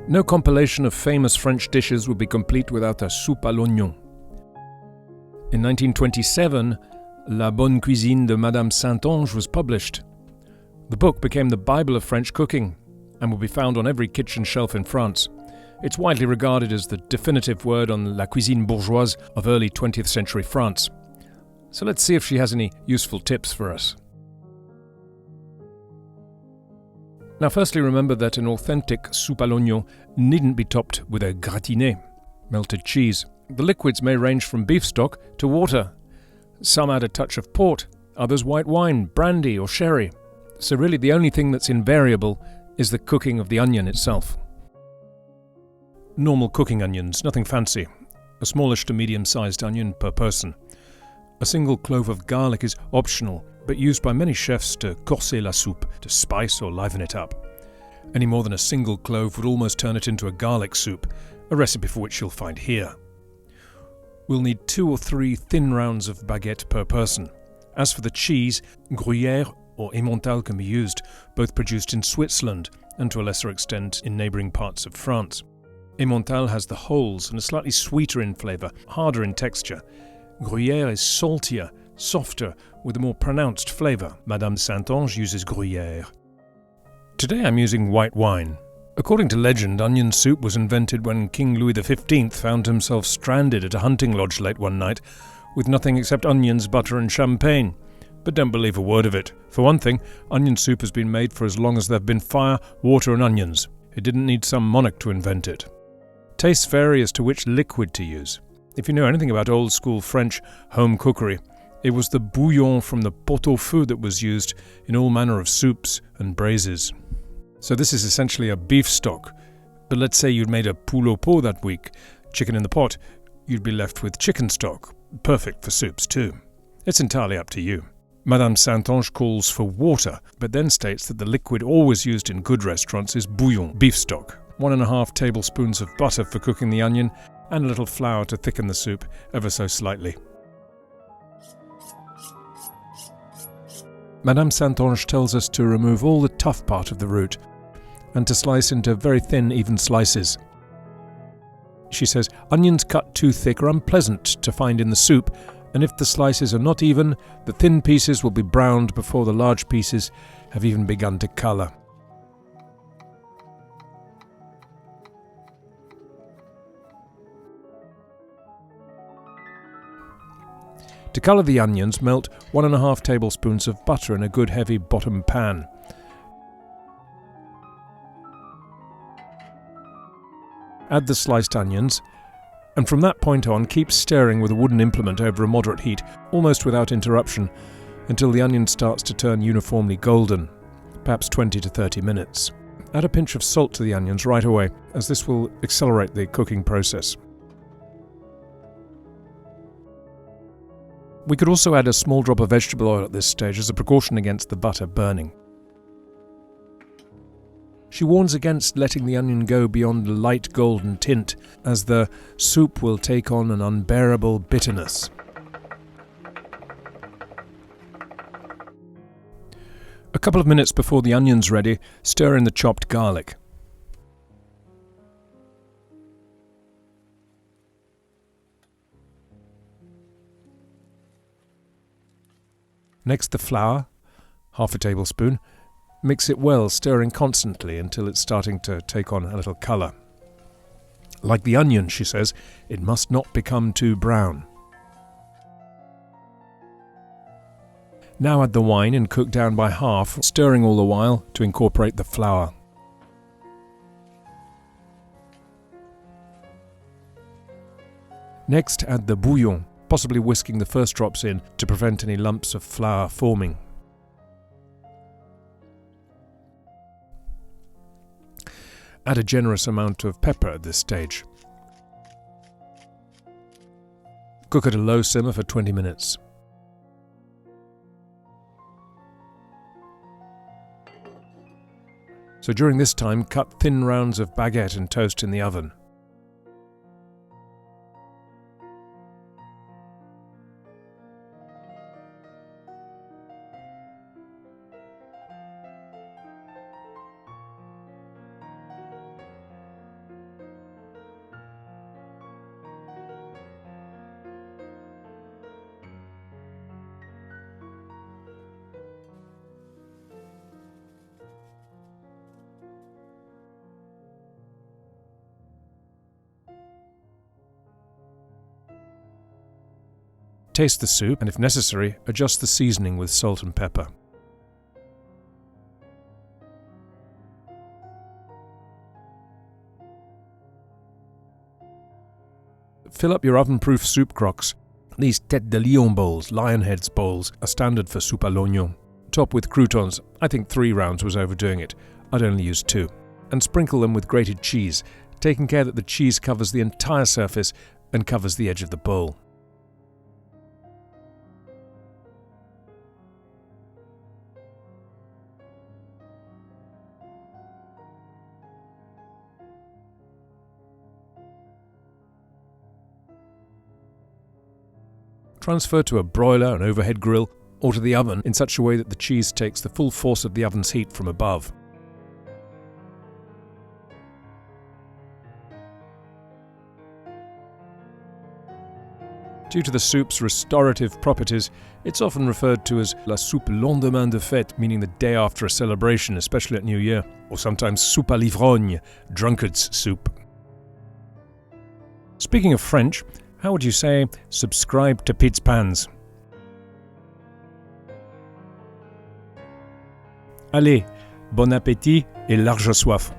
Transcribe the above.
No compilation of famous French dishes would be complete without a soupe à l'oignon. In 1927, La Bonne Cuisine de Madame Saintonge was published. The book became the Bible of French cooking and will be found on every kitchen shelf in France. It's widely regarded as the definitive word on la cuisine bourgeoise of early 20th century France. So let's see if she has any useful tips for us. Now firstly, remember that an authentic soupe à l'oignon needn't be topped with a gratinée, melted cheese. The liquids may range from beef stock to water. Some add a touch of port, others white wine, brandy or sherry. So really the only thing that's invariable is the cooking of the onion itself. Normal cooking onions, nothing fancy. A smallish to medium-sized onion per person. A single clove of garlic is optional, but used by many chefs to corser la soupe, to spice or liven it up. Any more than a single clove would almost turn it into a garlic soup, a recipe for which you'll find here. We'll need 2 or 3 thin rounds of baguette per person. As for the cheese, Gruyère or Emmental can be used, both produced in Switzerland and to a lesser extent in neighbouring parts of France. Emmental has the holes and is slightly sweeter in flavour, harder in texture. Gruyère is saltier, softer, with a more pronounced flavour. Madame Saintonge uses Gruyère. Today I'm using white wine. According to legend, onion soup was invented when King Louis XV found himself stranded at a hunting lodge late one night with nothing except onions, butter and champagne. But don't believe a word of it. For one thing, onion soup has been made for as long as there have been fire, water and onions. It didn't need some monarch to invent it. Tastes vary as to which liquid to use. If you know anything about old-school French home cookery, it was the bouillon from the pot-au-feu that was used in all manner of soups and braises. So this is essentially a beef stock, but let's say you'd made a poule au pot that week, chicken in the pot, you'd be left with chicken stock, perfect for soups too. It's entirely up to you. Madame Saintonge calls for water, but then states that the liquid always used in good restaurants is bouillon, beef stock. 1.5 tablespoons of butter for cooking the onion, and a little flour to thicken the soup ever so slightly. Madame Saintonge tells us to remove all the tough part of the root and to slice into very thin, even slices. She says onions cut too thick are unpleasant to find in the soup, and if the slices are not even, the thin pieces will be browned before the large pieces have even begun to colour. To colour the onions, melt 1.5 tablespoons of butter in a good heavy bottom pan. Add the sliced onions, and from that point on keep stirring with a wooden implement over a moderate heat, almost without interruption, until the onion starts to turn uniformly golden, perhaps 20 to 30 minutes. Add a pinch of salt to the onions right away, as this will accelerate the cooking process. We could also add a small drop of vegetable oil at this stage as a precaution against the butter burning. She warns against letting the onion go beyond a light golden tint, as the soup will take on an unbearable bitterness. A couple of minutes before the onion's ready, stir in the chopped garlic. Next the flour, half a tablespoon. Mix it well, stirring constantly until it's starting to take on a little colour. Like the onion, she says, it must not become too brown. Now add the wine and cook down by half, stirring all the while to incorporate the flour. Next add the bouillon, possibly whisking the first drops in to prevent any lumps of flour forming. Add a generous amount of pepper at this stage. Cook at a low simmer for 20 minutes. So during this time, cut thin rounds of baguette and toast in the oven. Taste the soup and, if necessary, adjust the seasoning with salt and pepper. Fill up your oven-proof soup croques. These tête de lion bowls, lion heads bowls, are standard for soupe à l'oignon. Top with croutons. I think 3 rounds was overdoing it. I'd only use 2. And sprinkle them with grated cheese, taking care that the cheese covers the entire surface and covers the edge of the bowl. Transfer to a broiler, an overhead grill, or to the oven in such a way that the cheese takes the full force of the oven's heat from above. Due to the soup's restorative properties, it's often referred to as la soupe lendemain de fête, meaning the day after a celebration, especially at New Year, or sometimes soupe à l'ivrogne, drunkard's soup. Speaking of French, how would you say subscribe to Pete's Pans? Allez, bon appétit et large soif!